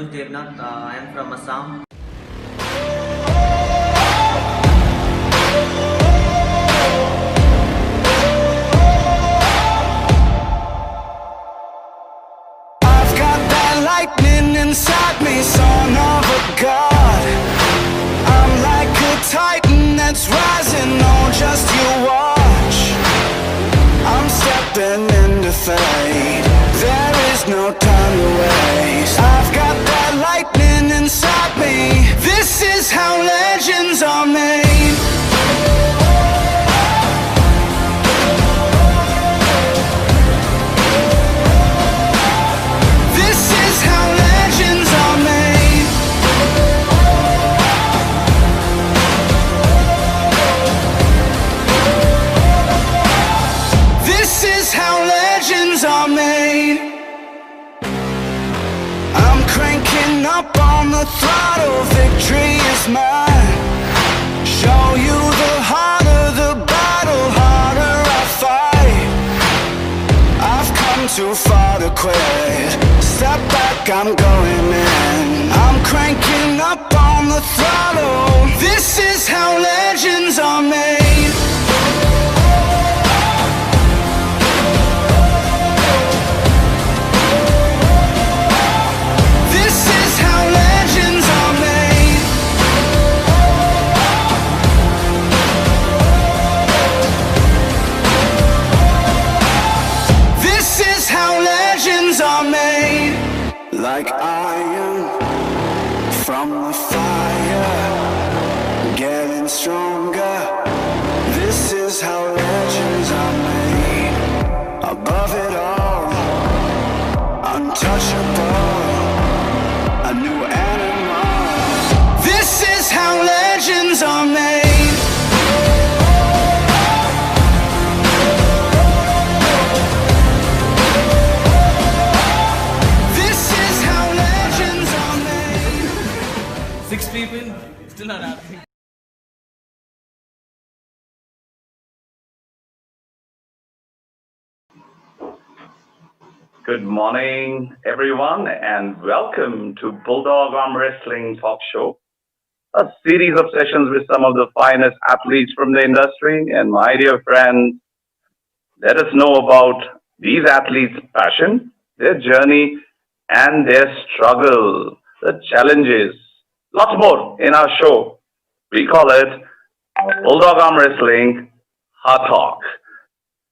Manoj Devnath. I am from Assam. I've got that lightning inside me, son of a god. I'm like a titan that's rising, oh just you watch. I'm stepping into fate, there is no time to waste. I've got that lightning inside me, this is how legends are made. This is how legends are made. This is how legends are made. I'm cranking up on the throttle, victory is mine. Show you the harder the battle, harder I fight. I've come too far to quit. Step back, I'm going in. I'm cranking up on the throttle. This is how legends are made. This is how legends are made. This is how legends are made. Like iron from the fire, getting stronger. This is how legends are made. Above it all, untouchable, a new animal. This is how legends are made. This is how legends are made. 6 people still not happening. Good morning, everyone, and welcome to Bulldog Arm Wrestling Talk Show, a series of sessions with some of the finest athletes from the industry. And my dear friends, let us know about these athletes' passion, their journey, and their struggle, the challenges, lots more in our show. We call it Bulldog Arm Wrestling Hot Talk.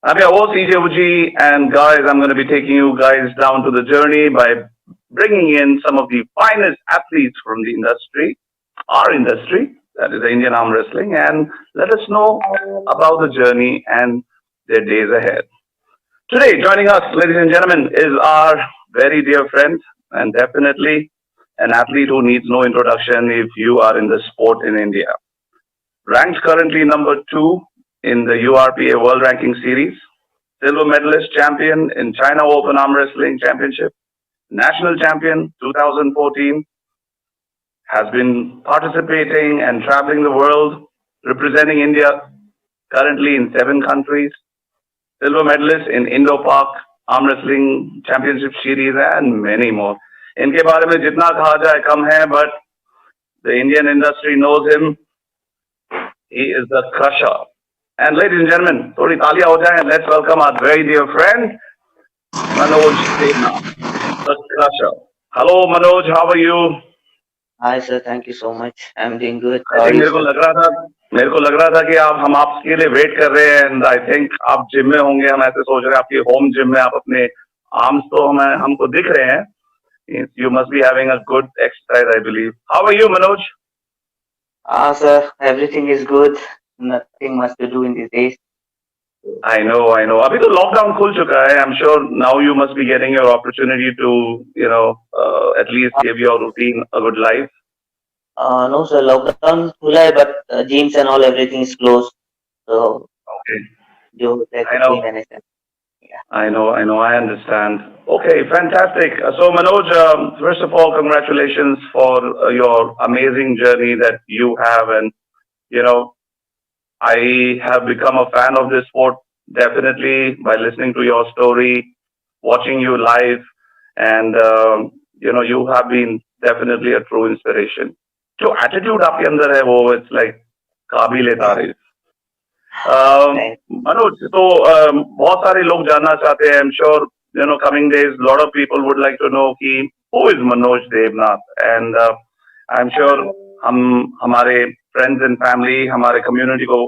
I'm your host, CJ Uji, and guys, I'm going to be taking you guys down to the journey by bringing in some of the finest athletes from the industry, our industry, that is the Indian arm wrestling, and let us know about the journey and their days ahead. Today, joining us, ladies and gentlemen, is our very dear friend, and definitely an athlete who needs no introduction if you are in the sport in India. Ranked currently number 2 in the URPA World Ranking Series, silver medalist champion in China Open Arm Wrestling Championship, national champion 2014, has been participating and traveling the world, representing India currently in 7 countries, silver medalist in Indo-Pak Arm Wrestling Championship Series, and many more. इनके बारे में जितना कहा जाए कम है, but the Indian industry knows him. He is the crusher. And ladies and gentlemen, थोड़ी तालियां हो जाएं. Let's welcome our very dear friend, Manoj Devnath, the crusher. Hello, Manoj. How are you? Hi sir, thank you so much. I'm doing good. I think मेरे को लग रहा था कि हम आपके लिए वेट कर रहे हैं. And I think आप जिम में होंगे. हम ऐसे सोच रहे हैं आपकी होम जिम में आप अपने आर्म्स तो हमको दिख रहे हैं. You must be having a good exercise, I believe. How are you, Manoj? Sir, everything is good. Nothing much to do in these days. I know. अभी तो लॉकडाउन खुल चुका है. I'm sure now you must be getting your opportunity to, at least give your routine a good life. No sir, lockdown khula hai, but gyms and all, everything is closed. So, Okay. जो I know. I know, I understand. Okay, fantastic. So Manoj, first of all, congratulations for your amazing journey that you have. And, I have become a fan of this sport definitely by listening to your story, watching you live. And, you have been definitely a true inspiration. जो attitude आपके अंदर है वो it's like काबिल तारीफ. Thank Manoj, तो बहुत सारे लोग जानना चाहते हैं. I'm sure coming days a lot of people would like to know कि who is Manoj Devnath, and I'm sure हमारे friends and family, हमारे community को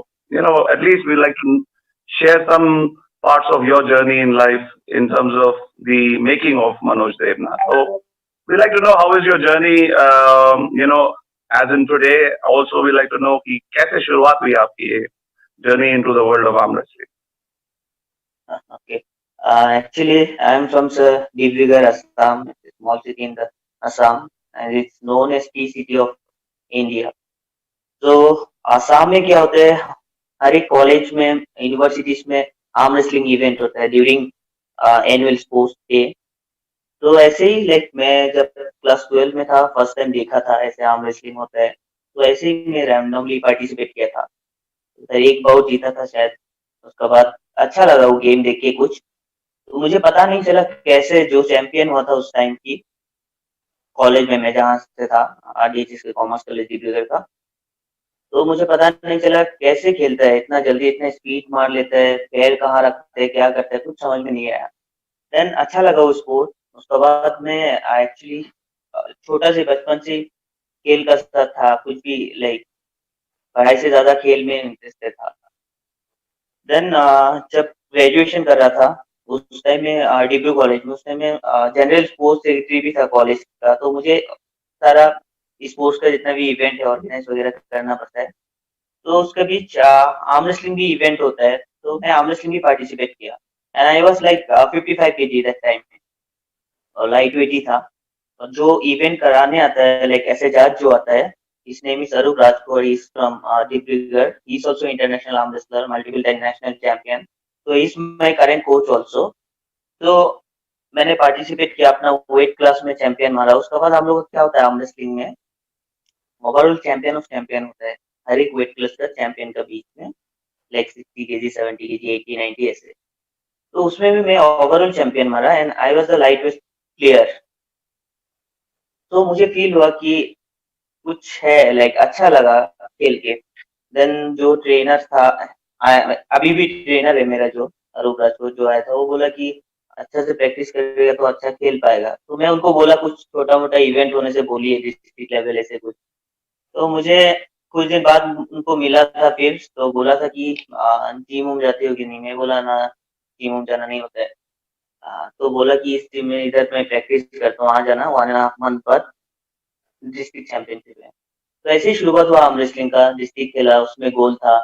at least we like to share some parts of your journey in life in terms of the making of Manoj Devnath. So we like to know how is your journey, as in today. Also we like to know कि कैसे शुरुआत हुई आपकी ये journey into the world of arm wrestling. Okay. Actually, I am from Dibrugarh, Assam. It's a small city in the Assam, and it's known as tea city of India. तो आसाम में क्या होता है, हर एक कॉलेज में, यूनिवर्सिटीज में arm wrestling event होता है ड्यूरिंग एनुअल स्पोर्ट्स डे. तो ऐसे ही लाइक मैं जब क्लास 12 में था, फर्स्ट टाइम देखा था ऐसे आर्म रेसलिंग होता है. तो ऐसे ही मैं रैंडमली पार्टिसिपेट किया था. तो एक बाउट जीता था शायद. उसके बाद अच्छा लगा वो गेम देख के कुछ. तो मुझे पता नहीं चला कैसे जो चैंपियन हुआ था उस टाइम की कॉलेज में, मैं जहाँ से था, आरडीएचएस के कॉमर्स कॉलेज डिब्रूगढ़ का. तो मुझे पता नहीं चला कैसे खेलता है इतना जल्दी, इतना स्पीड मार लेता है, पैर कहाँ रखता है, क्या करता है, कुछ समझ में नहीं आया. देन अच्छा लगा वो स्पोर्ट. उसके बाद मैं एक्चुअली छोटा से बचपन से खेल का साथ था, कुछ भी लाइक पढ़ाई से ज्यादा खेल में इंटरेस्टेड था. देन जब ग्रेजुएशन कर रहा था उस टाइम में डीब्रू कॉलेज में, उस टाइम में जनरल स्पोर्ट्स सेक्रेटरी भी था कॉलेज का. तो मुझे सारा स्पोर्ट्स का जितना भी इवेंट है ऑर्गेनाइज वगैरह करना पड़ता है. तो उसके बीच आर्म रेसलिंग भी इवेंट होता है, तो मैं आर्म रेसलिंग भी पार्टिसिपेट किया. And I was like 55 KG that time में, और लाइट वेट ही था. और जो इवेंट कराने आता है लाइक ऐसे जज जो आता है, his name is Arup Rajpur. He's from Dibrugarh. He's also international arm wrestler, multiple international champion. So he's my current coach also. तो मैंने पार्टिसिपेट किया, अपना वेट क्लास में चैंपियन मारा. उसके बाद हम लोग क्या होता है आर्म रेसलिंग में, ओवरऑल चैंपियन ऑफ चैंपियन होता है हर एक वेट क्लास का चैंपियन का बीच में, लाइक 60 केजी, 70 केजी, 80, 90 ऐसे. तो उसमें भी मैं ओवरऑल चैंपियन मारा and I was the light weight player. तो मुझे फील हुआ कि कुछ है, लाइक अच्छा लगा खेल के. देन जो ट्रेनर था, अभी भी ट्रेनर है मेरा जो अरूप राजपूत जो आया था, वो बोला कि अच्छा से प्रैक्टिस करेगा तो अच्छा खेल पाएगा. तो मैं उनको बोला कुछ छोटा मोटा इवेंट होने से बोलिए, डिस्ट्रिक्ट लेवल ऐसे कुछ. तो मुझे कुछ दिन बाद उनको मिला था फिर, तो बोला था कि जिम उम जाते हो कि नहीं. मैं बोला ना, जिम उम जाना नहीं होता है. तो बोला कि इस टीम में इधर मैं प्रैक्टिस करता हूँ, आ जाना 1.5 मंथ बाद डिस्ट्रिक्ट चैंपियनशिप है. तो ऐसे ही शुरुआत हुआ आर्म रेसलिंग का. डिस्ट्रिक्ट खेला, उसमें गोल था.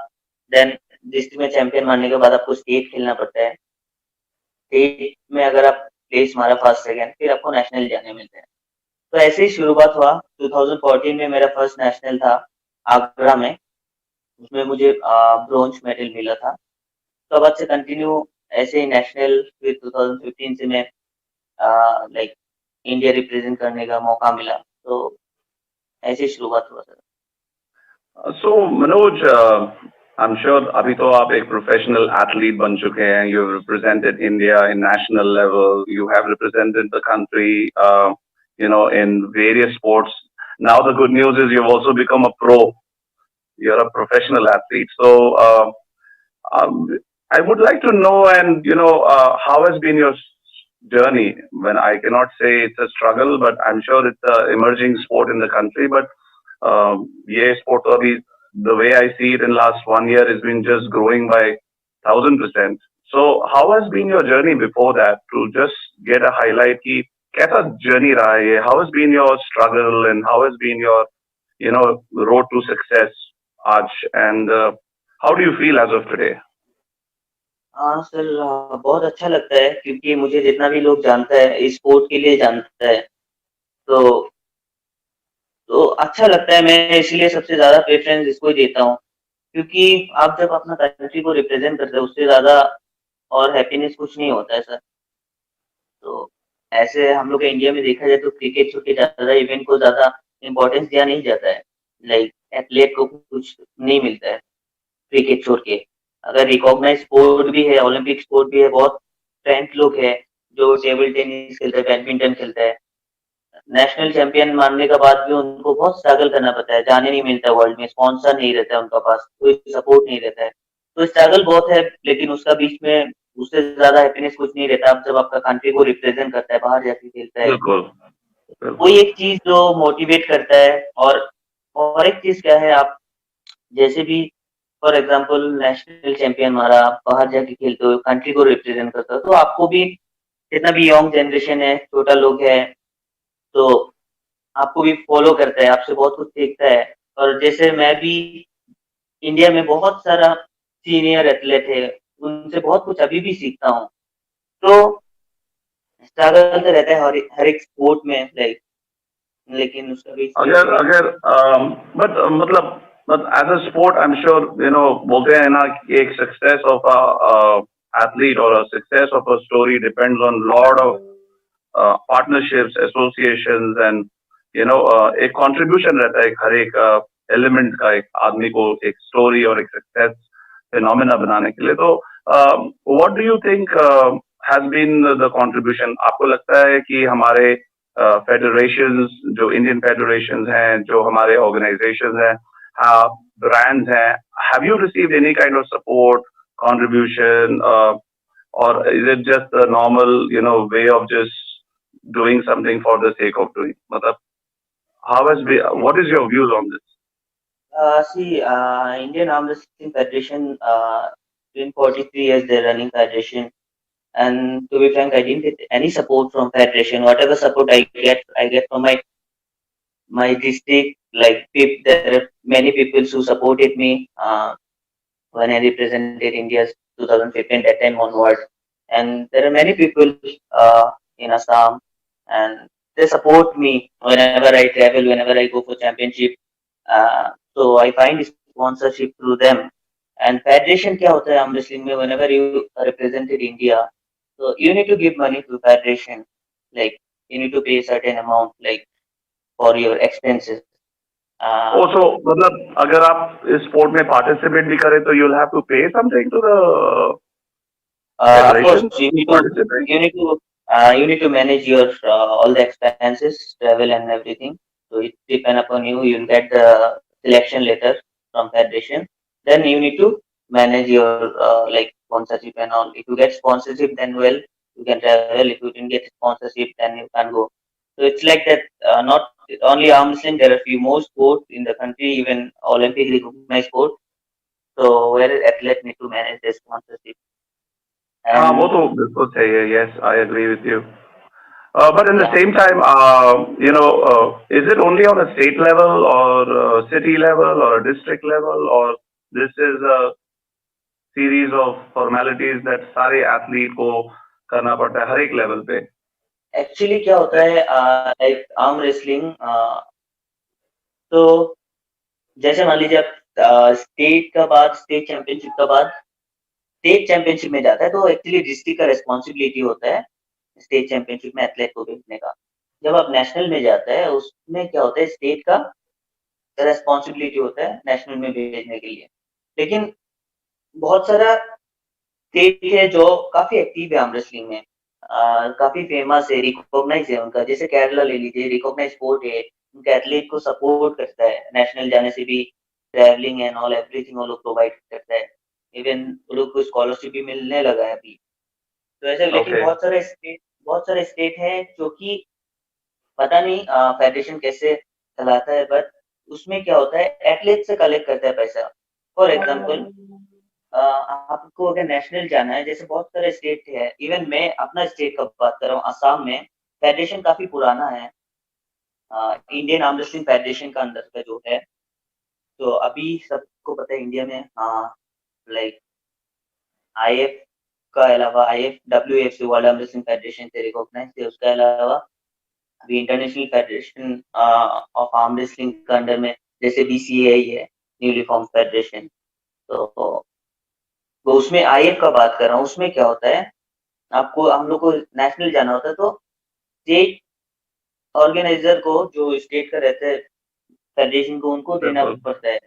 देन डिस्ट्रिक्ट में चैंपियन मारने के बाद आपको स्टेट खेलना पड़ता है. स्टेट में अगर आप प्लेस मारा फर्स्ट सेकंड, फिर आपको नेशनल जाने मिलते हैं. तो ऐसे ही शुरुआत हुआ. 2014 में मेरा फर्स्ट नेशनल था आगरा में. उसमें मुझे ब्रोंज मेडल मिला था. तो बाद से कंटिन्यू ऐसे ही नेशनल. फिर 2015 से मैं लाइक इंडिया रिप्रेजेंट करने का मौका मिला. तो ऐसे ही शुरुआत हुआ sir. So Manoj, I'm sure अभी तो आप एक प्रोफेशनल एथलीट बन चुके हैं. You have represented India in national level. You have represented the country, in various sports. Now the good news is you've also become a pro. You're a professional athlete. So I would like to know, and how has been your journey? When I cannot say it's a struggle, but I'm sure it's an emerging sport in the country. But ये sport अभी, the way I see it in last 1 year, has been just growing by 1000%. So how has been your journey before that, to just get a highlight कि कैसा journey रहा है ये? How has been your struggle and how has been your road to success आज, and how do you feel as of today? हाँ sir, बहुत अच्छा लगता है क्योंकि मुझे जितना भी लोग जानता है इस स्पोर्ट के लिए जानता है. तो अच्छा लगता है. मैं इसलिए सबसे ज्यादा प्रेफरेंस इसको ही देता हूँ, क्योंकि आप जब अपना कंट्री को रिप्रेजेंट करते हैं उससे ज्यादा और हैप्पीनेस कुछ नहीं होता है सर. तो ऐसे हम लोग इंडिया में देखा जाए तो क्रिकेट छोटे ज्यादा इवेंट को ज्यादा इम्पोर्टेंस दिया नहीं जाता है. लाइक एथलीट को कुछ नहीं मिलता है क्रिकेट छोड़ के. अगर रिकॉग्नाइज स्पोर्ट भी है, ओलंपिक स्पोर्ट भी है, बहुत फ्रेंच लोग है जो टेबल टेनिस खेलता है, बैडमिंटन खेलता है. नेशनल चैंपियन मानने के बाद भी उनको बहुत स्ट्रगल करना पड़ता है, जाने नहीं मिलता वर्ल्ड में, स्पॉन्सर नहीं रहता है उनके पास, कोई सपोर्ट नहीं रहता है, तो स्ट्रगल बहुत है, लेकिन उसका बीच में उससे ज्यादा हैप्पीनेस कुछ नहीं रहता जब आपका कंट्री को रिप्रेजेंट करता है, बाहर जाके खेलता है। बिल्कुल कोई बिल्कुल। एक चीज जो मोटिवेट करता है, और एक चीज क्या है, आप जैसे भी फॉर एग्जांपल नेशनल चैंपियन हमारा, आप बाहर जाके खेलते हो, कंट्री को रिप्रेजेंट करते हो, तो आपको भी जितना भी यंग जनरेशन है, छोटा लोग है, तो आपको भी फॉलो करता है, आपसे बहुत कुछ सीखता है। और जैसे मैं भी इंडिया में बहुत सारा सीनियर एथलीट है, उनसे बहुत कुछ अभी भी सीखता हूँ। तो स्ट्रगल तो रहता है हर एक स्पोर्ट में, लाइक, लेकिन उसका भी अगर अगर बट मतलब but as a sport I am sure बोलते हैं ना कि एक सक्सेस ऑफ अ एथलीट और success of a story depends on lot of partnerships associations and एक कंट्रीब्यूशन रहता है हर एक एलिमेंट का एक आदमी को एक स्टोरी और एक सक्सेस फिनोमेना बनाने के लिए। तो what do you think has been the contribution? आपको लगता है कि हमारे फेडरेशंस जो इंडियन फेडरेशंस हैं, जो हमारे ऑर्गेनाइजेशंस हैं, ब्रांड्स हैं, have you received any kind of support contribution or is it just a normal way of just doing something for the sake of doing? Matlab, what is your views on this? See, Indian Arm Wrestling Federation, in 43 years they're running federation, and to be frank, I didn't get any support from federation. Whatever support I get from my district. Like, there are many people who supported me when I represented India 2015 that time onward, and there are many people in Assam, and they support me whenever I travel, whenever I go for championship. So I find sponsorship through them. And federation क्या होता है arm wrestling में, whenever you represented India, so you need to give money to federation, like you need to pay a certain amount, like for your expenses. Oh, so मतलब अगर आप इस sport में participate भी करें तो you'll have to pay something to the Of course, federation to participate? you need to manage your all the expenses, travel and everything. So it depend upon you. You'll get the selection letter from federation. Then you need to manage your like sponsorship and all. If you get sponsorship, then well, you can travel. If you didn't get sponsorship, then you can go. So it's like that. Not only arm wrestling. There are few more sports in the country, even Olympic recognized sport. So where athletes need to manage their sponsorship. हाँ, वो And तो बिल्कुल सही है. Yes, I agree with you. But in the yeah. same time, is it only on a state level or city level or a district level, or this is a series of formalities that सारे athlete को करना पड़ता है हर एक level पे? Actually क्या होता है, लाइक आर्म रेसलिंग, तो जैसे मान लीजिए आप स्टेट चैंपियनशिप का बाद स्टेट चैंपियनशिप में जाता है, तो एक्चुअली डिस्ट्रिक्ट का रिस्पॉन्सिबिलिटी होता है स्टेट चैंपियनशिप में एथलेट को भेजने का। जब आप नेशनल में जाता है, उसमें क्या होता है, स्टेट का रिस्पॉन्सिबिलिटी होता है नेशनल में भेजने के लिए। लेकिन बहुत सारा स्टेट है जो काफी एक्टिव है आर्म रेसलिंग में, काफी फेमस है, रिकॉग्नाइज है उनका, जैसे केरला ले लीजिए, रिकॉग्नाइज स्पोर्ट है, उनके एथलीट को सपोर्ट करता है, नेशनल जाने से भी ट्रैवलिंग एंड ऑल एवरीथिंग वो लोग प्रोवाइड करता है, इवन वो लोग को स्कॉलरशिप भी मिलने लगा है अभी। तो ऐसे, लेकिन Okay. बहुत सारे स्टेट हैं जो कि पता नहीं फेडरेशन कैसे चलाता है, बट उसमें क्या होता है, एथलीट से कलेक्ट करता है पैसा। फॉर एग्जाम्पल, आपको अगर नेशनल जाना है, जैसे बहुत सारे स्टेट है, इवन मैं अपना स्टेट का बात कर रहा हूँ, असम में फेडरेशन काफी पुराना है, इंडियन आर्म रेसलिंग फेडरेशन का अंदर का जो है। तो अभी सबको पता है इंडिया में, लाइक आईएफ का अलावा, IF WFC world arm wrestling federation से रिकॉग्नाइज है, उसके अलावा अभी international federation of arm wrestling के अंडर में जैसे बीसीएआई है, न्यूली फॉर्म फेडरेशन। तो उसमें आईएफ का बात कर रहा हूँ, उसमें क्या होता है, आपको, हम लोग को नेशनल जाना होता है, तो स्टेट ऑर्गेनाइजर को, जो स्टेट का रहता है फेडरेशन को, उनको देना बिल्कुल. पड़ता है,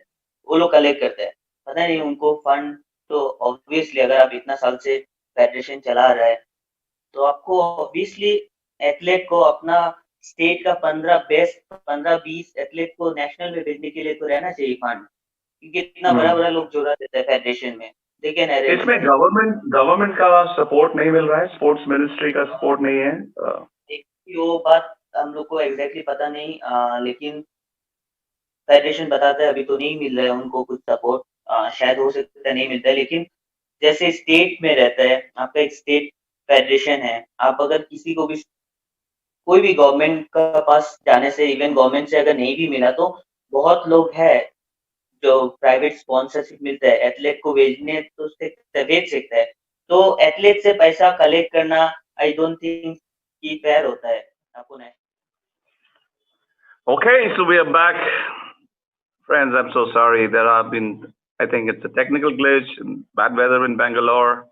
वो लोग कलेक्ट करते हैं, पता नहीं उनको फंड। तो ऑब्वियसली अगर आप इतना साल से फेडरेशन चला रहा है, तो आपको ऑब्वियसली एथलेट को अपना स्टेट का 15-20 एथलीट को नेशनल में भेजने के लिए तो रहना चाहिए फंड, क्योंकि इतना बड़ा बड़ा लोग जोड़ा देता है फेडरेशन में। They can arrange. इसमें गवर्नमेंट का सपोर्ट नहीं मिल रहा है, स्पोर्ट्स मिनिस्ट्री का सपोर्ट नहीं है। वो बात हम लोग को एग्जैक्टली पता नहीं, लेकिन फेडरेशन बताता है अभी तो नहीं मिल रहा है उनको कुछ सपोर्ट। शायद हो सकता है नहीं मिलता है, लेकिन जैसे स्टेट में रहता है आपका एक स्टेट फेडरेशन है, आप अगर किसी को भी कोई भी गवर्नमेंट का पास जाने से, इवन गवर्नमेंट से अगर नहीं भी मिला तो बहुत लोग हैं जो प्राइवेट स्पॉन्सरशिप मिलता है एथलीट को भेजने, तो उससे भेज सकता है। तो एथलीट से पैसा कलेक्ट करना आई डोंट थिंक कि फेयर होता है आपको नहीं। Okay, so we are back. Friends, I'm so sorry. I think it's a technical glitch, bad weather in Bangalore.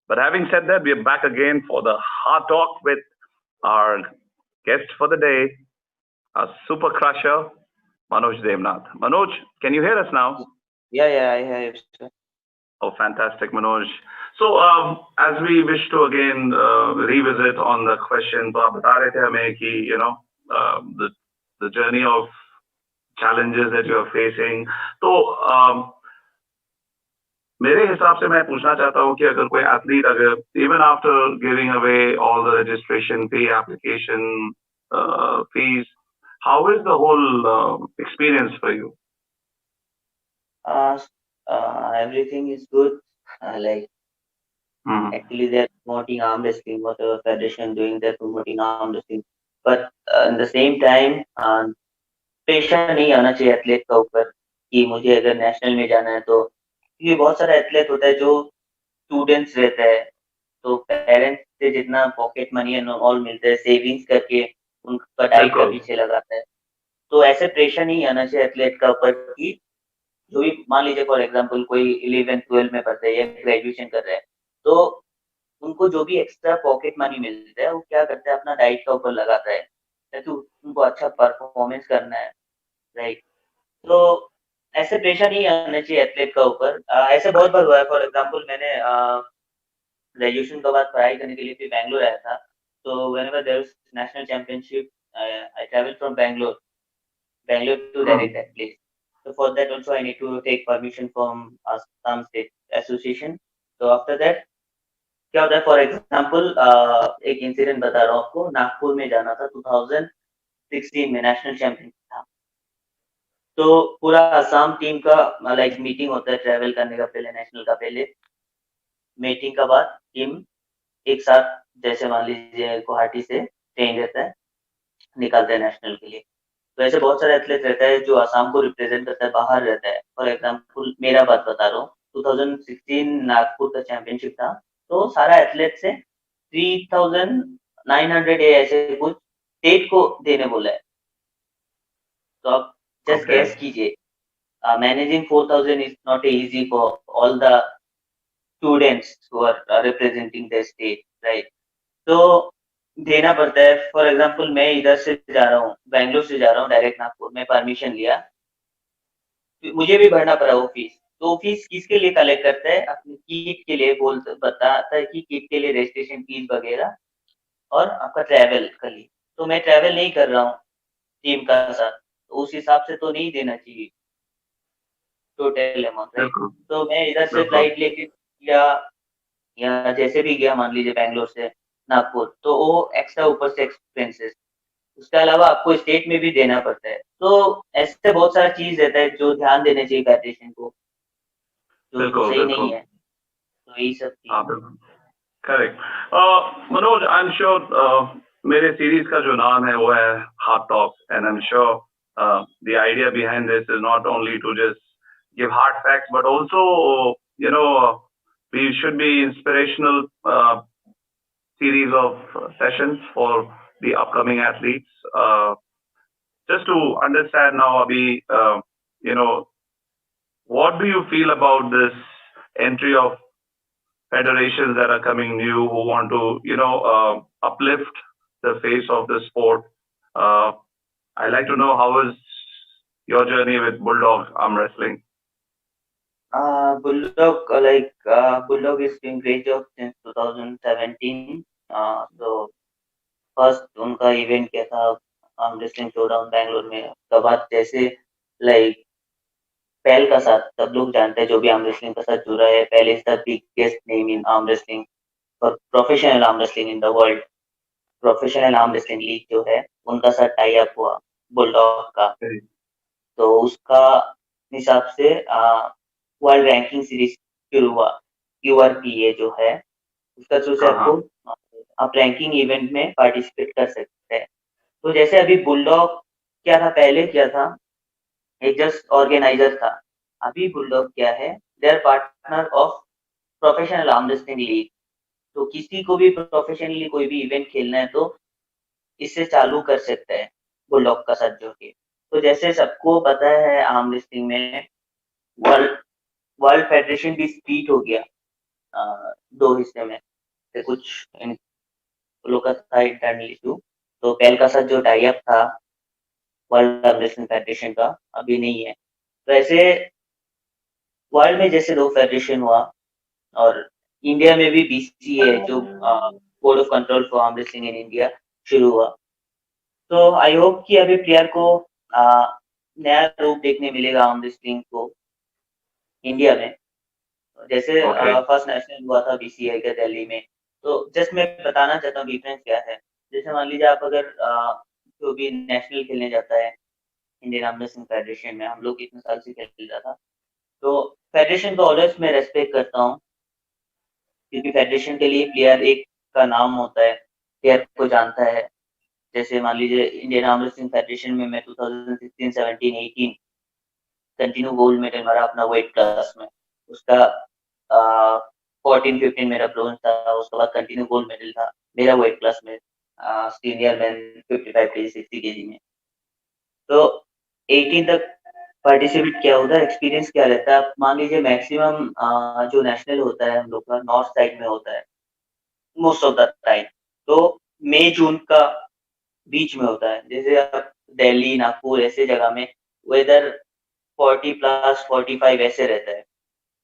But having said that, we are back again for the hard talk with our guest for the day, our super crusher, Manoj Devnath. Manoj, can you hear us now? Yeah, I hear you, sir. Oh, fantastic, Manoj. So, as we wish to again revisit on the question, तो आप बता रहे थे हमें कि the journey of challenges that you are facing. तो मेरे हिसाब से मैं पूछना चाहता हूँ कि अगर कोई एथलीट अगर even after giving away all the registration fee, application fees, how is the whole experience for you? Everything is good. Like actually, they're promoting arm wrestling. Whatever federation doing, they're promoting arm wrestling. But in the same time, pressure नहीं आना चाहिए athlete का ऊपर कि मुझे अगर national में जाना है तो, क्योंकि बहुत सारा एथलीट होता है जो स्टूडेंट्स रहता है, तो पेरेंट्स से जितना पॉकेट मनी एंड ऑल मिलता है सेविंग्स करके उनका डाइट का पीछे लगाता है। तो ऐसे प्रेशर नहीं आना चाहिए एथलीट का ऊपर कि जो भी मान लीजिए फॉर एग्जांपल कोई 11-12 में पढ़ता है या ग्रेजुएशन कर रहा है, तो उनको जो भी एक्स्ट्रा पॉकेट मनी मिलता है वो क्या करता है अपना डाइट का ऊपर लगाता है ताकि उनको अच्छा परफॉर्मेंस करना है, राइट। तो ऐसे प्रेशर नहीं आना चाहिए एथलीट का ऊपर। ऐसे बहुत बार हुआ है। फॉर एग्जांपल मैंने ग्रेजुएशन के बाद पढ़ाई करने के लिए फिर बैंगलोर आया था, तो whenever there is national championship I travel from Bangalore to that place. So for that also I need to take permission from Assam State Association. So after that क्या होता है, फॉर एग्जाम्पल एक इंसिडेंट बता रहा हूँ आपको। नागपुर में जाना था 2016 में, नेशनल चैंपियन था। तो पूरा असम टीम का लाइक मीटिंग होता है ट्रैवल करने का पहले, नेशनल का पहले। मीटिंग का बाद टीम एक साथ, जैसे मान लीजिए गुवाहाटी से ट्रेन रहता है, निकलते हैं नेशनल के लिए। तो ऐसे बहुत सारे एथलीट रहता है जो असम को रिप्रेजेंट करता है, बाहर रहता है। फॉर एग्जाम्पल मेरा बात बता रहा हूँ, 2016 नागपुर का चैंपियनशिप था, तो सारा एथलीट से 3,900 ऐसे कुछ स्टेट को देने बोला है। तो आप जस्ट गेस कीजिए, managing 4,000 is not easy for all the students who are representing the state, right. तो देना पड़ता है। फॉर एग्जाम्पल मैं इधर से जा रहा हूँ, बैंगलोर से जा रहा हूँ डायरेक्ट नागपुर में, परमिशन लिया, मुझे भी भरना पड़ा वो फीस। तो फीस किसके लिए कलेक्ट करता है, अपनी किट के लिए बताता है कि किट के लिए रजिस्ट्रेशन फीस वगैरह और आपका ट्रैवल के लिए। तो मैं ट्रैवल नहीं कर रहा हूँ टीम का साथ, तो उस हिसाब से तो नहीं देना चाहिए टोटल अमाउंट, राइट। तो मैं इधर से फ्लाइट लेके गया या जैसे भी गया, मान लीजिए बैंगलोर से नागपुर, तो वो एक्स्ट्रा ऊपर से एक्सपेंसेस, उसके अलावा आपको स्टेट में भी देना पड़ता है। तो ऐसे बहुत सारा चीज रहता है जो ध्यान देने चाहिए फेडरेशन को, जो सही नहीं है। तो यही सब चीज। Correct. Manoj, I am sure मेरे सीरीज का जो नाम है वो है hard talk, and I am sure the idea behind this is not only to just give hard facts, but also you know we should be inspirational series of sessions for the upcoming athletes. Just to understand now, Abhi, you know, what do you feel about this entry of federations that are coming new who want to, you know, uplift the face of the sport? I'd like to know how is your journey with Bulldog Arm Wrestling? Bulldog is doing great job since 2017. So first उनका event क्या था, arm wrestling showdown Bangalore में। उसके बाद जैसे like पहल का साथ सब लोग जानते हैं, जो भी आर्म रेसलिंग के साथ जुड़ा है, Pahal is the biggest name in arm wrestling और professional arm wrestling in the world. Professional arm wrestling league जो है उनका साथ टाई अप हुआ बुलडॉग का। तो उसका हिसाब से वर्ल्ड रैंकिंग सीरीज शुरू हुआ, QRPA जो है उसका थ्रू से आपको आप रैंकिंग इवेंट में पार्टिसिपेट कर सकते हैं। तो जैसे अभी बुलडॉग क्या था, पहले क्या था, एक जस्ट ऑर्गेनाइजर था। अभी बुलडॉग क्या है, they are partner of professional arm wrestling league. तो किसी को भी प्रोफेशनली कोई भी इवेंट खेलना है तो इससे चालू कर सकते हैं बुलडॉग का साथ जोड़ के। तो जैसे सबको पता है आर्म रेसलिंग में वर्ल्ड वर्ल्ड फेडरेशन भी स्प्लिट हो गया दो हिस्से में। से कुछ लोग का था इंटरनल इशू। तो पहल का साथ जो टाई अप था वर्ल्ड आर्म रेसलिंग फेडरेशन का अभी नहीं है। तो ऐसे वर्ल्ड में जैसे दो फेडरेशन हुआ और इंडिया में भी BCA जो board of control for arm wrestling in India शुरू हुआ। तो आई होप कि अभी प्लेयर को नया रूप देखने मिलेगा आर्म रेसलिंग को इंडिया में। जैसे फर्स्ट नेशनल हुआ था BCI का दिल्ली में। तो जस्ट मैं बताना चाहता हूँ डिफरेंस क्या है। जैसे मान लीजिए आप अगर जो भी नेशनल खेलने जाता है इंडियन आर्म रेसलिंग फेडरेशन में, हम लोग इतने साल से खेल रहा था, तो फेडरेशन का ऑलवेज मैं रेस्पेक्ट करता हूँ, क्योंकि फेडरेशन के लिए प्लेयर एक का नाम होता है, प्लेयर को जानता है। जैसे मान लीजिए इंडियन आर्म रेसलिंग फेडरेशन में मैं 2016, 17, 18 कंटिन्यू गोल्ड मेडल मारा अपना वेट क्लास में। उसका 14, 15 मेरा ब्रोंज था। उसके बाद कंटिन्यू गोल्ड मेडल था मेरा वेट क्लास में सीनियर मैन 55 केजी 60 केजी में। तो 18 तक पार्टिसिपेट किया होता है। एक्सपीरियंस क्या रहता है, मान लीजिए मैक्सिमम जो नेशनल होता है हम लोग का नॉर्थ साइड में होता है मोस्ट ऑफ द टाइम। तो मई जून का बीच में होता है। जैसे आप दिल्ली नागपुर ऐसे जगह में वेदर 40 प्लस 45 ऐसे रहता है।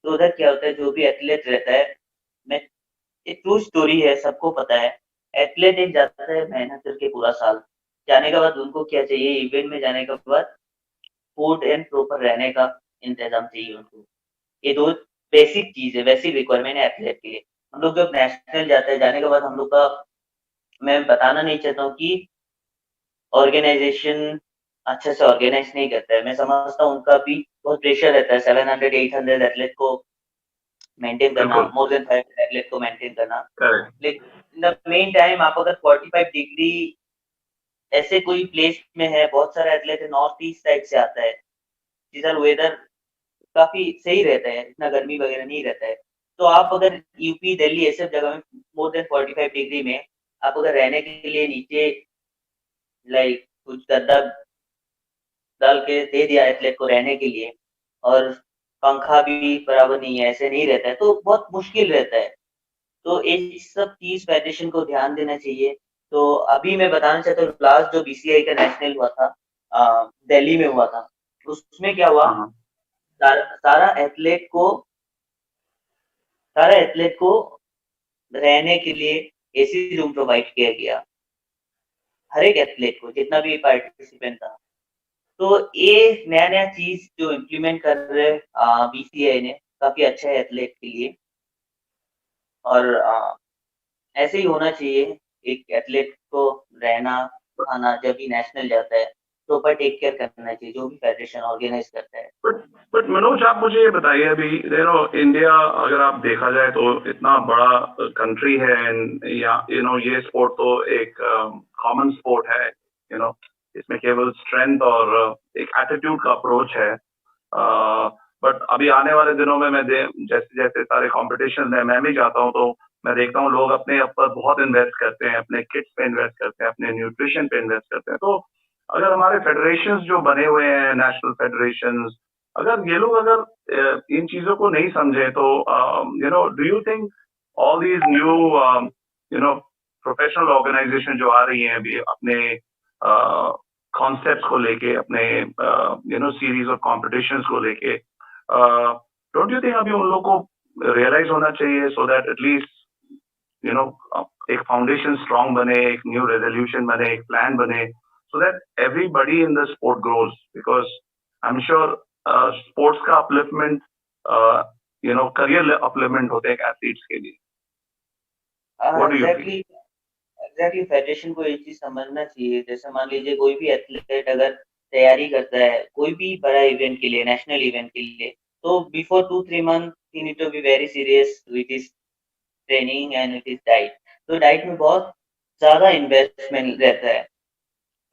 तो उधर क्या होता है, जो भी एथलीट रहता है, मैं एक ट्रू स्टोरी है, सबको पता है। एथलीट एक जाता है मेहनत करके पूरा साल, जाने के बाद उनको क्या चाहिए, इवेंट में जाने के बाद फूड एंड प्रॉपर रहने का इंतजाम चाहिए उनको। ये दो बेसिक चीज है, बेसिक रिक्वायरमेंट है एथलीट के लिए। हम लोग जब नेशनल जाते हैं, जाने के बाद हम लोग का, मैं बताना नहीं चाहता हूँ कि ऑर्गेनाइजेशन अच्छे से ऑर्गेनाइज नहीं करता है। मैं समझता हूँ उनका भी बहुत प्रेशर रहता है, 700 800 एथलीट को मेंटेन करना, मोर देन 500 एथलीट को मेंटेन करना। लेकिन द मेन टाइम आप अगर 45 डिग्री ऐसे कोई प्लेस में है, बहुत सारा एथलीट नॉर्थ ईस्ट साइड से आता है जिधर वेदर काफी सही रहता है, इतना गर्मी वगैरह नहीं रहता है। तो आप अगर यूपी दिल्ली ऐसे जगह में मोर देन 45 डिग्री में आप अगर रहने के लिए नीचे लाइक कुछ गद्दा डाल के दे दिया एथलीट को रहने के लिए, और पंखा भी बराबर नहीं है, ऐसे नहीं रहता है, तो बहुत मुश्किल रहता है। तो इस सब चीज फेडरेशन को ध्यान देना चाहिए। तो अभी मैं बताना चाहता हूँ लास्ट जो BCI का नेशनल हुआ था दिल्ली में हुआ था, उसमें क्या हुआ, सारा एथलीट को रहने के लिए AC रूम प्रोवाइड किया गया, हर एक एथलीट को जितना भी पार्टिसिपेंट था। तो ये नया नया चीज जो इम्प्लीमेंट कर रहे BCI ने, काफी अच्छा है एथलीट के लिए। और ऐसे ही होना चाहिए, एक एथलीट को रहना खाना जब भी नेशनल जाता है प्रॉपर टेक केयर करना चाहिए, जो भी फेडरेशन ऑर्गेनाइज करता है। बट मनोज, आप मुझे ये बताइए, अभी इंडिया अगर आप देखा जाए तो इतना बड़ा कंट्री है, या ये स्पोर्ट तो एक कॉमन स्पोर्ट है, इसमें केवल स्ट्रेंथ और एक एटीट्यूड का अप्रोच है। बट अभी आने वाले दिनों में मैं जैसे जैसे सारे कॉम्पिटिशन में मैं भी जाता हूँ, तो मैं देखता हूँ लोग अपने ऊपर बहुत इन्वेस्ट करते हैं, अपने किट्स पे इन्वेस्ट करते हैं, अपने न्यूट्रिशन पे इन्वेस्ट करते हैं। तो अगर हमारे फेडरेशंस जो बने हुए हैं, नेशनल फेडरेशंस, अगर ये लोग अगर इन चीजों को नहीं समझे, तो do you think all these new professional organisation जो आ रही हैं अभी अपने कॉन्सेप्ट्स को लेके, अपने सीरीज ऑफ कॉम्पिटिशन्स को लेके, डोंट यू थिंक अभी उन लोग को रियलाइज होना चाहिए, सो दैट एटलीस्ट एक फाउंडेशन स्ट्रांग बने, एक न्यू रेजोल्यूशन बने, एक प्लान बने, so that everybody in the sport grows? Because I'm sure sports का upliftment, career upliftment होते हैं athletes के लिए. What do you feel? Exactly federation को ये चीज समझना चाहिए। जैसे मान लीजिए कोई भी एथलीट अगर तैयारी करता है कोई भी बड़ा इवेंट के लिए, नेशनल इवेंट के लिए, तो बिफोर 2-3 मंथ ही need to be very serious with his training and with his diet. तो डाइट में बहुत ज्यादा इन्वेस्टमेंट रहता है,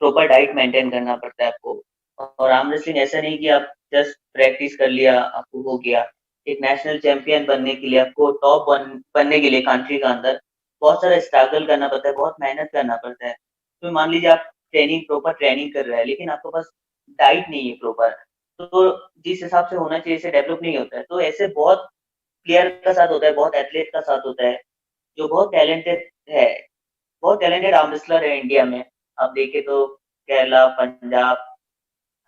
प्रॉपर डाइट मेंटेन करना पड़ता है आपको। और आर्म रेसलिंग ऐसा नहीं कि आप जस्ट प्रैक्टिस कर लिया आपको हो गया। एक नेशनल चैंपियन बनने के लिए आपको टॉप बनने के लिए कंट्री का अंदर बहुत सारा स्ट्रगल करना पड़ता है, बहुत मेहनत करना पड़ता है। तो मान लीजिए आप प्रॉपर ट्रेनिंग कर रहे हैं लेकिन आपके पास डाइट नहीं है प्रॉपर, तो जिस हिसाब से होना चाहिए ऐसे डेवलप नहीं होता है। तो ऐसे बहुत प्लेयर का साथ होता है, बहुत एथलीट का साथ होता है जो बहुत टैलेंटेड है, बहुत टैलेंटेड आर्म रेसलर है इंडिया में। आप देखें तो Kerala, Punjab,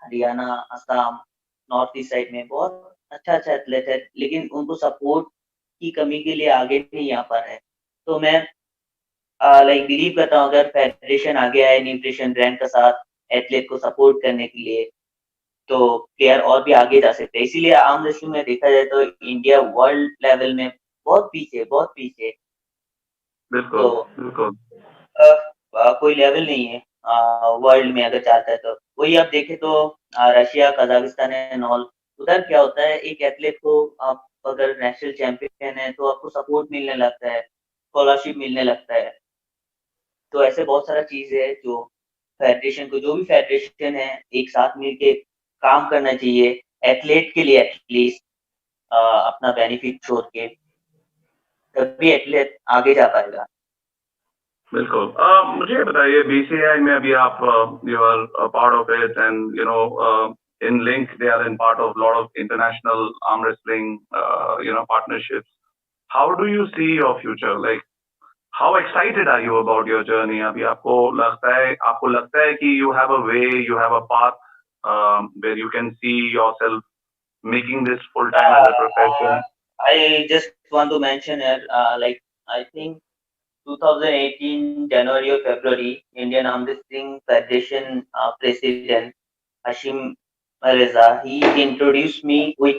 Haryana, Assam, north east side में बहुत अच्छा एथलीट है, लेकिन उनको सपोर्ट की कमी के लिए आगे नहीं आ पा रहे हैं। तो मैं बिलीव करता हूँ अगर फेडरेशन आगे आए न्यूट्रिशन ब्रांड का साथ एथलीट को सपोर्ट करने के लिए, तो प्लेयर और भी आगे जा सकते हैं। इसीलिए आर्म रेसलिंग में देखा जाए तो इंडिया वर्ल्ड लेवल में बहुत पीछे, बहुत पीछे। बिल्कुल, तो बिल्कुल। कोई लेवल नहीं है वर्ल्ड में अगर चाहता है तो। वही आप देखें तो रशिया, कजाकिस्तान एंड ऑल, उधर क्या होता है एक एथलीट को आप अगर नेशनल चैंपियन है तो आपको सपोर्ट मिलने लगता है, स्कॉलरशिप मिलने लगता है। तो ऐसे बहुत सारा चीज है जो फेडरेशन को, जो भी फेडरेशन है एक साथ मिलके काम करना चाहिए एथलीट के लिए एटलीस्ट, अपना बेनिफिट छोड़ के, तभी एथलीट आगे जा पाएगा। बिल्कुल। मुझे बताइए बीसीआई में अभी आप you are part of it and in link they are in part of a lot of international arm wrestling partnerships. How do you see your future? Like how excited are you about your journey? अभी आपको लगता है कि you have a way, you have a path where you can see yourself making this full time as a profession? I just want to mention here, I think 2018 January or February, Indian Arm Wrestling Federation President Hashim Reza, he introduced me with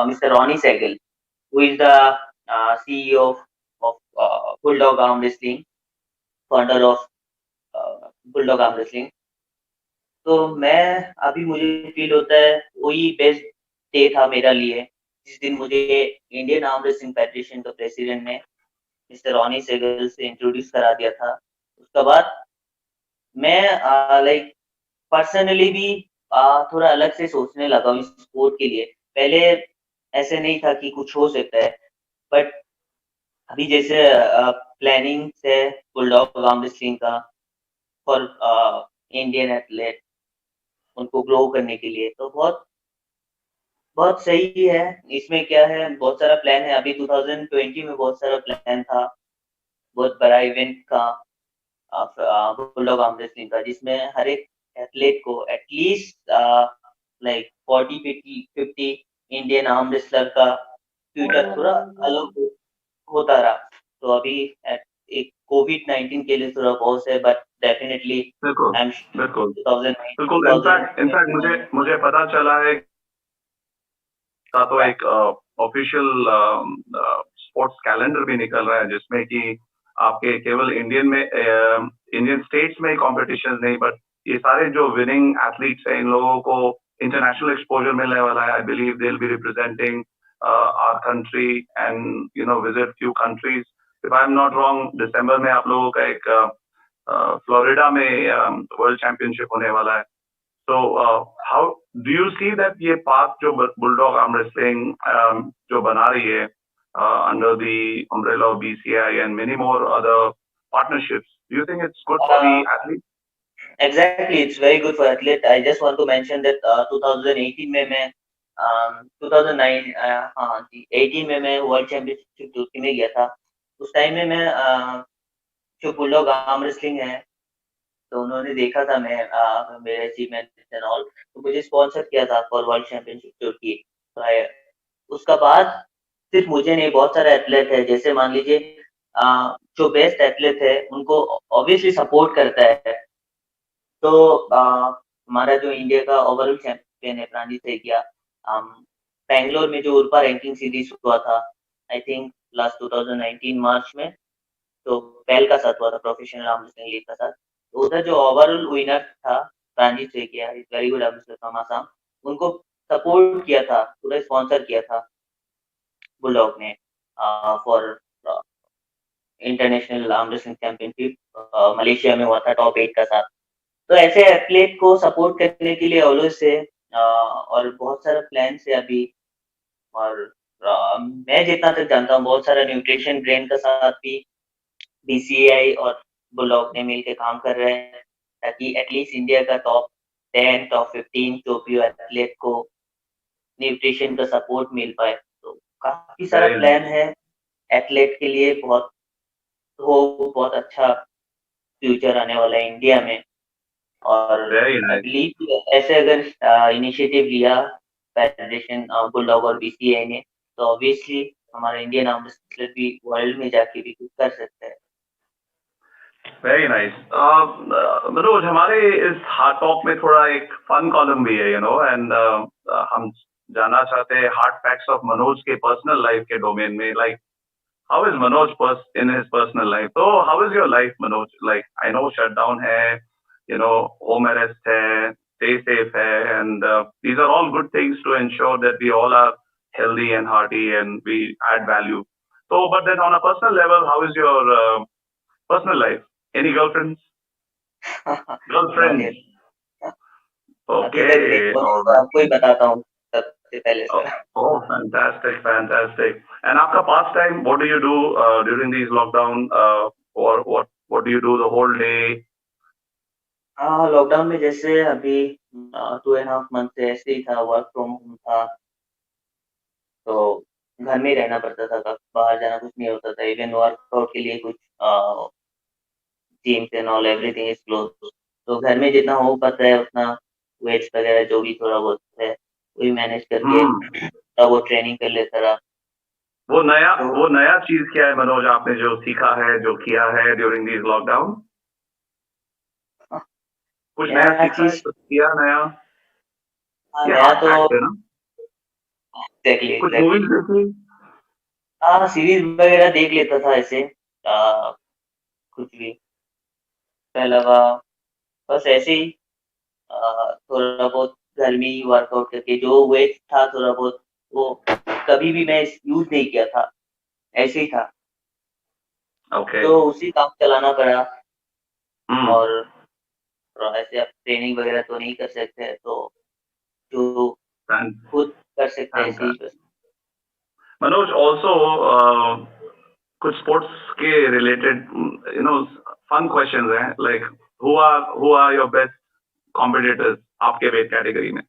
Mr. Ronnie Sehgal, who is the CEO of Bulldog Arm Wrestling, founder of Bulldog Arm Wrestling. तो मैं अभी मुझे feel होता है वही best day था मेरे लिए जिस दिन मुझे इंडियन आर्म रेसलिंग फेडरेशन का प्रेसिडेंट ने मिस्टर रॉनी सेगल से इंट्रोड्यूस करा दिया था। उसके बाद मैं पर्सनली भी थोड़ा अलग से सोचने लगा हूँ इस स्पोर्ट के लिए। पहले ऐसे नहीं था कि कुछ हो सकता है, बट अभी जैसे प्लानिंग से बुलडॉग आर्म रेसलिंग का फॉर इंडियन एथलीट उनको ग्रो करने के लिए, तो बहुत बहुत सही है। इसमें क्या है, बहुत सारा प्लान है। अभी 2020 में बहुत सारा प्लान था, बहुत बड़ा इवेंट का बुलडॉग आर्म रेसलिंग का, जिसमें हर एक एथलीट को एटलीस्ट 40-50 इंडियन आर्म रेसलर का फ्यूचर थोड़ा अलग होता रहा। तो अभी एक कोविड-19 के लिए थोड़ा पॉज है, बट डेफिनेटली बिल्कुल, आई एम बिल्कुल, 2019 बिल्कुल। इनफैक्ट मुझे पता चला है का तो एक ऑफिशियल स्पोर्ट्स कैलेंडर भी निकल रहा है जिसमें कि आपके केवल इंडियन स्टेट्स में कंपटीशन नहीं, बट ये सारे जो विनिंग एथलीट्स हैं इन लोगों को इंटरनेशनल एक्सपोजर मिलने वाला है। I believe they will be representing our country and visit few countries. If I am not wrong, दिसंबर में आप लोगों का एक फ्लोरिडा में वर्ल्ड चैंपियनशिप होने वाला है। So, how do you see that ये path जो Bulldog Arm Wrestling जो बना रही है under the umbrella of BCI and many more other partnerships, do you think it's good for the athlete? Exactly, it's very good for athlete. I just want to mention that 2018 में मैं 2009 हाँ जी 18 में मैं world championship तुर्की में गया था। उस time में मैं जो बुलडॉग आर्म रेसलिंग है, तो उन्होंने देखा था मैं मेरे अचीवमेंट एंड ऑल, तो मुझे स्पॉन्सर किया था फॉर वर्ल्ड चैंपियनशिप तुर्की। उसका बाद सिर्फ मुझे नहीं, बहुत सारे एथलीट है, जैसे मान लीजिए जो बेस्ट एथलीट है उनको ऑब्वियसली सपोर्ट करता है तो हमारा जो इंडिया का ओवरऑल चैंपियन है प्रांजित सेकिया, बैंगलोर में जो उर्पा रैंकिंग सीरीज हुआ था, आई थिंक लास्ट 2019 मार्च में, तो पहल का साथ हुआ था प्रोफेशनल आर्म रेसलिंग लीग का साथ। तो उधर जो ओवरऑल विनर था Pranjit Saikia, is very good arm wrestler from Assam. उनको सपोर्ट किया था, पूरा स्पॉन्सर किया था बुलडॉग ने for international arm wrestling championship. Malaysia में हुआ था टॉप 8 का साथ। तो ऐसे एथलीट को सपोर्ट करने के लिए ऑलवेज से और बहुत सारा प्लान है अभी। और मैं जितना तक जानता हूँ बहुत सारा न्यूट्रिशन ब्रेन का साथ भी बीसीआई और बुलडॉग ने मिलकर काम कर रहे हैं, ताकि एटलीस्ट इंडिया का टॉप 10 टॉप 15 जो भी एथलीट को न्यूट्रिशन का सपोर्ट मिल पाए। तो काफी सारा Very प्लान nice. है एथलीट के लिए। बहुत अच्छा फ्यूचर आने वाला है इंडिया में। और Very आई nice. बिलीव ऐसे अगर इनिशिएटिव लिया फेडरेशन बुलडॉग और बीसीआई ने, तो ऑब्वियसली हमारा इंडियन आर्म रेसलर भी वर्ल्ड में जाके भी कुछ कर सकते हैं। Very nice. मनोज, हमारे इस हार्ट टॉक में थोड़ा एक फन कॉलम भी है, एंड हम जानना चाहते हैं हार्ट फैक्ट्स ऑफ मनोज के पर्सनल लाइफ के डोमेन में, like how is Manoj in his personal life. तो how is your life Manoj? Like I know shutdown है, होम अरेस्ट है, स्टे सेफ है, and these are all good things to ensure that we all are healthy and hearty and we add value. So, but then on a personal level, how is your personal life? Any girlfriends? Not Girlfriends? yet. अभी तक Okay, देखो all तो right. आपको ही बताता हूँ सबसे पहले Oh, sir. oh, fantastic, fantastic. And after pastime, what do you do during these lockdown? Or what do you do the whole day? हाँ, लॉकडाउन में जैसे अभी 2.5 मंथ से ऐसे ही था, वर्क फ्रॉम होम था, तो घर में ही रहना पड़ता था, बाहर जाना कुछ नहीं होता था। इवन वर्कआउट के लिए कुछ gyms and all everything is close. तो घर में जितना हो पाता है उतना वेट्स वगैरह जो भी थोड़ा बहुत है वही मैनेज करके Hmm. थोड़ा बहुत ट्रेनिंग कर लेता रहा। तो वो नया चीज क्या है मनोज, आपने जो सीखा है, जो किया है ड्यूरिंग दीज लॉकडाउन? कुछ नया नया सीखा है, चीज, कुछ किया नया? हाँ, ये नया हार्ट तो फैक्ट है ना? एग्जैक्टली कुछ एग्जैक्टली। मूवीज देखी? हाँ, सीरीज वगैरह देख लेता था ऐसे, कुछ भी। इसके अलावा बस ऐसे ही थोड़ा बहुत घर में ही वर्कआउट करके जो वेट था थोड़ा बहुत वो कभी भी मैं यूज नहीं किया था, ऐसे ही था। ओके। तो उसी काम चलाना पड़ा। हम्म। और ऐसे आप ट्रेनिंग वगैरह तो नहीं कर सकते, तो जो खुद कर सकते हैं ऐसे ही बस। मनोज, ऑल्सो कुछ स्पोर्ट्स के रिलेटेड फन क्वेश्चंस हैं, like who are your best competitors आपके वेट कैटेगरी में,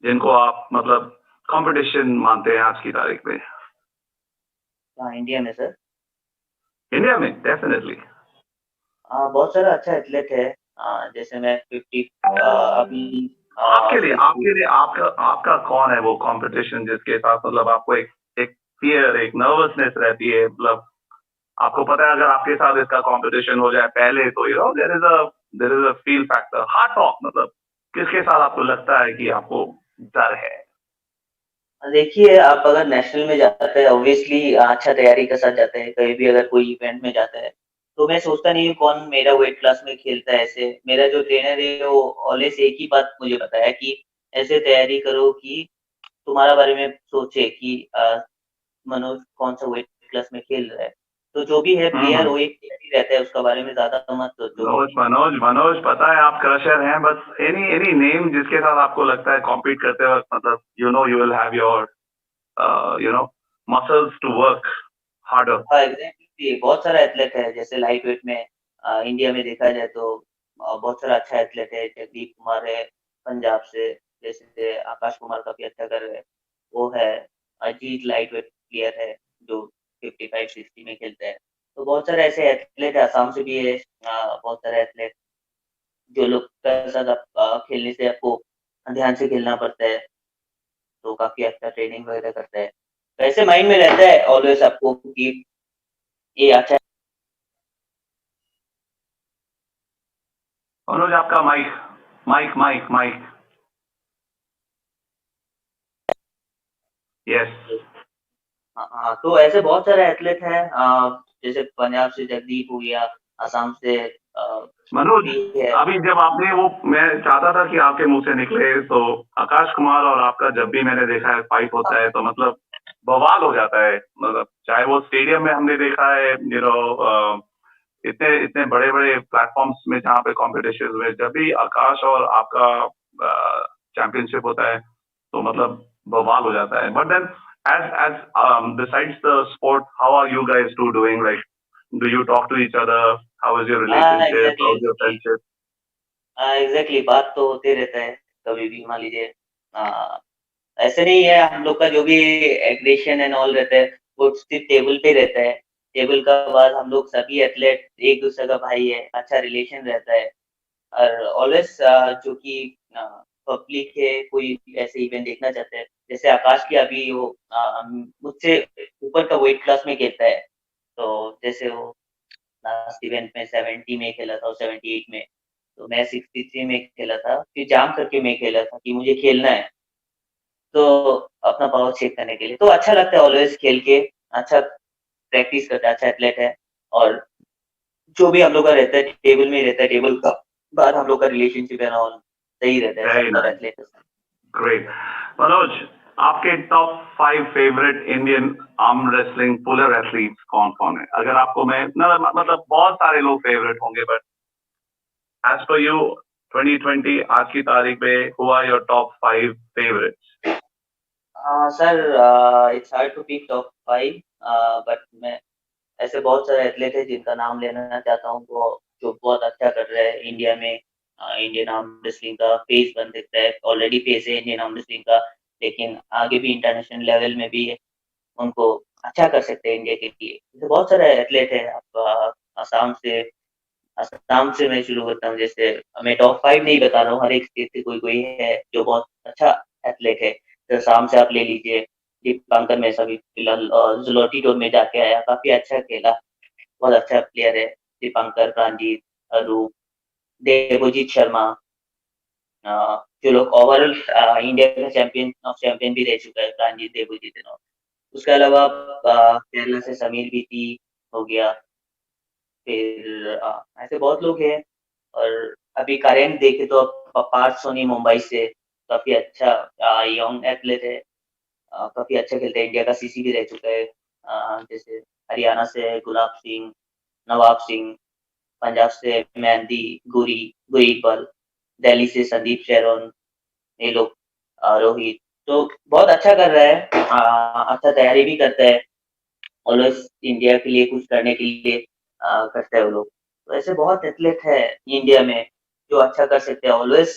जिनको आप मतलब कंपटीशन मानते हैं आज की तारीख में? हाँ, इंडिया में सर इंडिया में डेफिनेटली। बहुत सारा अच्छा एथलेट है। जैसे मैं 50 अभी आपके लिए आपका आपका कौन है वो कंपटीशन जिसके साथ मतलब आपको एक एक फियर, एक नर्वसनेस रहती है, मतलब आपको पता है अगर आपके साथ इसका कंपटीशन हो जाए पहले तो there is a feel factor, hard talk, मतलब किसके साथ आपको लगता है कि आपको डर है? देखिए, आप अगर नेशनल में जाते हैं ऑब्वियसली अच्छा तैयारी के साथ जाते हैं, कहीं भी अगर कोई इवेंट में जाता है, तो मैं सोचता नहीं हूँ कौन मेरा वेट क्लास में खेलता है। ऐसे मेरा जो ट्रेनर है वो ऑलवेज एक ही बात मुझे बताया कि ऐसे तैयारी करो कि तुम्हारा बारे में सोचे कि मनोज कौन सा वेट क्लास में खेल रहा है। तो जो भी है प्लेयर हम्म। वो एक प्लेयर ही रहता है, उसका बारे में ज्यादा मत सोचो। मनोज मनोज मनोज, पता है आप क्रशर हैं, बस एनी एनी नेम जिसके साथ आपको लगता है कॉम्पीट करते वक्त मतलब you will have your muscles to work harder. हाँ, एग्जैक्टली। बहुत सारा एथलेट है जैसे लाइट वेट में इंडिया में देखा जाए तो बहुत सारा अच्छा एथलेट है। जगदीप कुमार है पंजाब से, जैसे आकाश कुमार काफी अच्छा कर रहे हैं। वो है अजीत, लाइट वेट प्लेयर है जो 55-60 में खेलता है। तो बहुत सारे ऐसे एथलेट आसाम से भी है। बहुत सारे एथलेट जो लोग के साथ आप खेलने से आपको ध्यान से खेलना पड़ता है, तो काफी अच्छा ट्रेनिंग वगैरह करता है। तो ऐसे माइंड में रहता है ऑलवेज आपको कि ये अच्छा मनोज आपका mike mike mike mike yes हाँ, तो ऐसे बहुत सारे एथलीट हैं, जैसे पंजाब से जगदीप हो गया, असम से मनोज भी है। अभी जब आपने वो मैं चाहता था कि आपके मुंह से निकले तो आकाश कुमार और आपका जब भी मैंने देखा है फाइट होता है तो मतलब बवाल हो जाता है, मतलब चाहे वो स्टेडियम में हमने देखा है इतने इतने बड़े बड़े प्लेटफॉर्म्स में जहाँ पे कॉम्पिटिशन में जब भी आकाश और आपका चैंपियनशिप होता है तो मतलब बवाल हो जाता है. But then as besides the sport, how are you guys two doing? Like, do you talk to each other? How is your हाँ, relationship? Exactly How's your friendship? Exactly, बात तो होते रहता है कभी भी, मान लीजिए। आ, ऐसे नहीं है, हम लोग का जो भी एग्रेशन एंड ऑल रहता है वो सिर्फ टेबल पे रहता है। टेबल का बाद हम लोग सभी एथलेट एक दूसरे का भाई है, अच्छा रिलेशन रहता है। और ऑलवेज जो कि पब्लिक है, कोई ऐसे इवेंट देखना चाहते हैं, जैसे आकाश की अभी वो मुझसे ऊपर का वेट क्लास में खेलता है। तो जैसे वो लास्ट इवेंट में 70 में खेला था और 78 में, तो मैं 63 में खेला था, फिर जाम करके मैं खेला था कि मुझे खेलना है, तो अपना पावर चेक करने के लिए। तो अच्छा लगता है ऑलवेज खेल के, अच्छा प्रैक्टिस करता है, अच्छा एथलेट है। और जो भी हम लोग का रहता है टेबल में ही रहता है, टेबल का बाद हम लोग का रिलेशनशिप है ना, और सही रहता है Very सब nice. एथलेट के साथ। Great. मनोज आपके top 5 favourite Indian arm wrestling puller athletes कौन कौन है? अगर आपको मैं मतलब बहुत सारे लोग फेवरेट होंगे बट एज पर यू 2020 आज की तारीख पे who are your top 5 favourites? Sir, it's hard to pick top 5, but मैं ऐसे बहुत सारे एथलीट है जिनका नाम लेना चाहता हूँ, वो जो बहुत अच्छा कर रहे हैं इंडिया में। इंडियन आर्म रेसलिंग का फेस बन सकता है, ऑलरेडी फेस है इंडियन आर्म रेसलिंग का, लेकिन आगे भी इंटरनेशनल लेवल में भी उनको अच्छा कर सकते हैं इंडिया के लिए। जैसे बहुत सारे एथलीट है, आप असम से मैं शुरू करता हूँ। जैसे मैं टॉप 5 नहीं बता रहा हूँ, हर एक स्टेट से कोई कोई है जो बहुत अच्छा एथलीट है। तो असम से आप ले लीजिए दीपांकर मेहता, भी फिलहाल जुलोटी टूर में जाके आया, काफी अच्छा खेला, बहुत अच्छा प्लेयर है। दीपांकर, प्रांजीत, अरूप, देवजीत शर्मा, जो लोग ओवरऑल इंडिया का चैंपियन भी रह चुका है, प्रांजीत, देवजीत और उसके अलावा केरला से समीर बीती हो गया। फिर ऐसे बहुत लोग हैं। और अभी करेंट देखे तो पार्थ सोनी मुंबई से काफी अच्छा यंग एथलीट है, काफी अच्छा खेलता है, इंडिया का सीसी भी रह चुका है। जैसे हरियाणा से है गुलाब सिंह, नवाब सिंह, पंजाब से मेहंदी गुरी गुरी इकबाल, दिल्ली से संदीप शेरोन, ये लोग, रोहित, तो बहुत अच्छा कर रहा है, अच्छा तैयारी भी करता है, ऑलवेज इंडिया के लिए कुछ करने के लिए करता है वो लोग। तो ऐसे बहुत एथलीट है इंडिया में जो अच्छा कर सकते हैं, ऑलवेज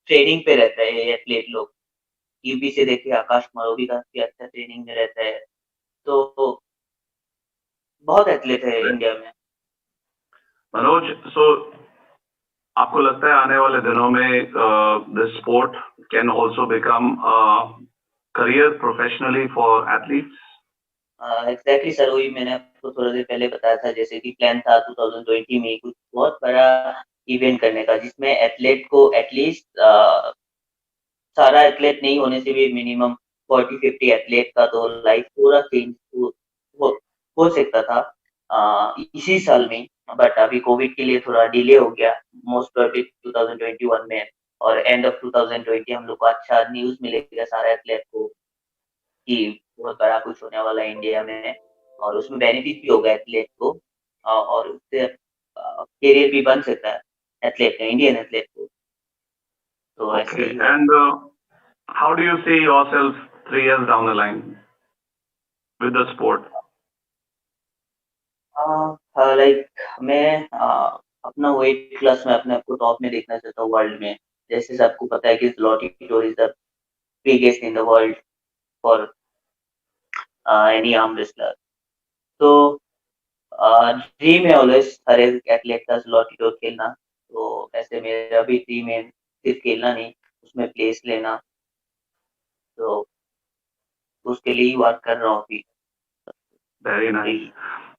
ट्रेनिंग पे रहता है ये एथलीट लोग। यूपी से देखिए आकाश कुमार, वो भी काफी अच्छा ट्रेनिंग में रहता है। तो बहुत एथलीट है इंडिया में। मनोज सो आपको लगता है आने वाले दिनों में this sport can also become career professionally for athletes? Exactly sir, वही मैंने आपको थोड़ा देर पहले बताया था, जैसे कि प्लान था 2020 में कुछ बहुत बड़ा इवेंट करने का, जिसमें एथलीट को एटलीस्ट सारा एथलीट नहीं होने से भी मिनिमम 40-50 एथलीट का तो लाइफ पूरा चेंज हो, हो सकता था इसी साल में। बट अभी कोविड के लिए थोड़ा डिले हो गया, मोस्ट प्रोबेबली 2021 में, और एंड ऑफ 2020 हम लोग को अच्छा न्यूज मिलेगा सारे एथलीट को कि बहुत बड़ा कुछ होने वाला है इंडिया में, और उसमें बेनिफिट भी होगा एथलीट को, और उससे करियर भी बन सकता है एथलीट का, इंडियन एथलीट को। तो ऐसे Okay. ही है। And how do you see yourself 3 years down the line with the sport? Like मैं अपना वेट क्लास में अपने आप को टॉप में देखना चाहता हूँ वर्ल्ड में। जैसे सबको पता है कि Zloty Tur is the biggest in the world for any arm wrestler. तो ड्रीम है ऑलवेज हर एक एथलीट का ज़्लोटी टोर खेलना। तो ऐसे मेरा भी ड्रीम है, सिर्फ खेलना नहीं, उसमें प्लेस लेना। तो उसके लिए ही वर्क कर रहा हूँ अभी। Very nice. यही।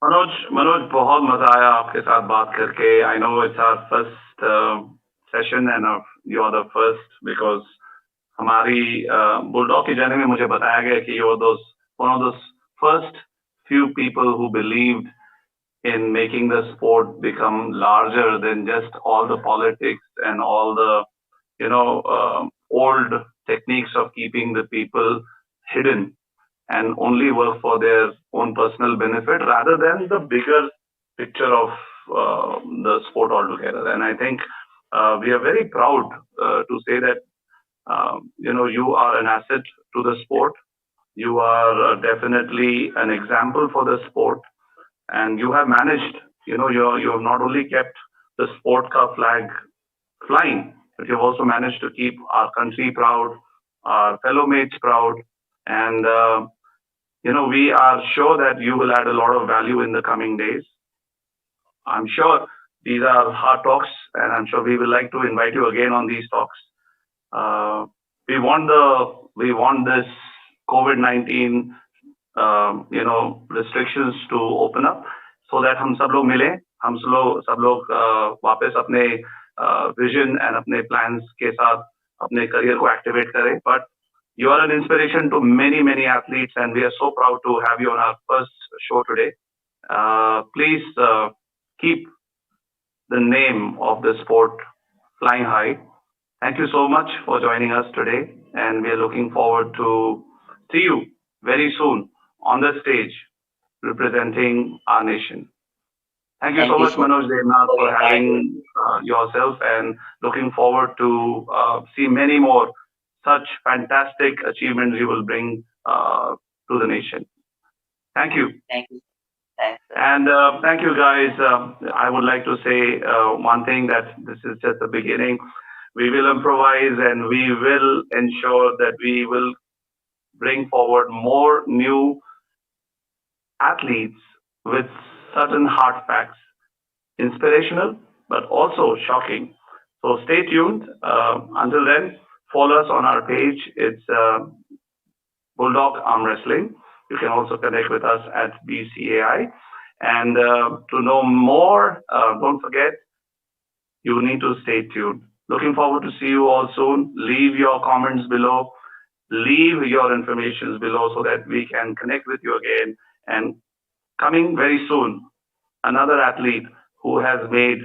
मनोज मनोज बहुत मजा आया आपके साथ बात करके. I know it's our first session and you're the first because हमारी बुलडॉग की जर्नी में मुझे बताया गया कि you're one of those first few people who believed in making the sport become larger than just all the politics and all the old techniques of keeping the people hidden and only work for their own personal benefit rather than the bigger picture of the sport altogether. And I think we are very proud to say that you are an asset to the sport. You are definitely an example for the sport, and you have managed. You have not only kept the sport car flag flying, but you've also managed to keep our country proud, our fellow mates proud, and we are sure that you will add a lot of value in the coming days. I'm sure these are hard talks, and I'm sure we will like to invite you again on these talks. We want this COVID-19 restrictions to open up so that हम सब लोग मिलें, हम सब लोग वापस अपने vision and अपने plans के साथ अपने career को activate करें. But you are an inspiration to many athletes, and we are so proud to have you on our first show today. Please keep the name of the sport flying high. Thank you so much for joining us today, and we are looking forward to see you very soon on the stage representing our nation. Thank you so much, Manoj Devnath, for having yourself, and looking forward to see many more such fantastic achievements you will bring to the nation. Thank you. Thank you. Thanks. And thank you, guys. I would like to say one thing, that this is just the beginning. We will improvise, and we will ensure that we will bring forward more new athletes with certain hard facts, inspirational, but also shocking. So stay tuned. Until then, follow us on our page. It's Bulldog Arm Wrestling. You can also connect with us at BCAI. And to know more, don't forget, you need to stay tuned. Looking forward to see you all soon. Leave your comments below. Leave your information below so that we can connect with you again. And coming very soon, another athlete who has made,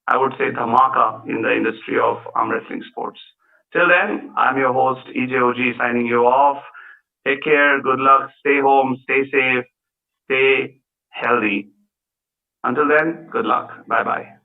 I would say, dhamaka in the industry of arm wrestling sports. Till then, I'm your host, EJOG, signing you off. Take care, good luck, stay home, stay safe, stay healthy. Until then, good luck. Bye-bye.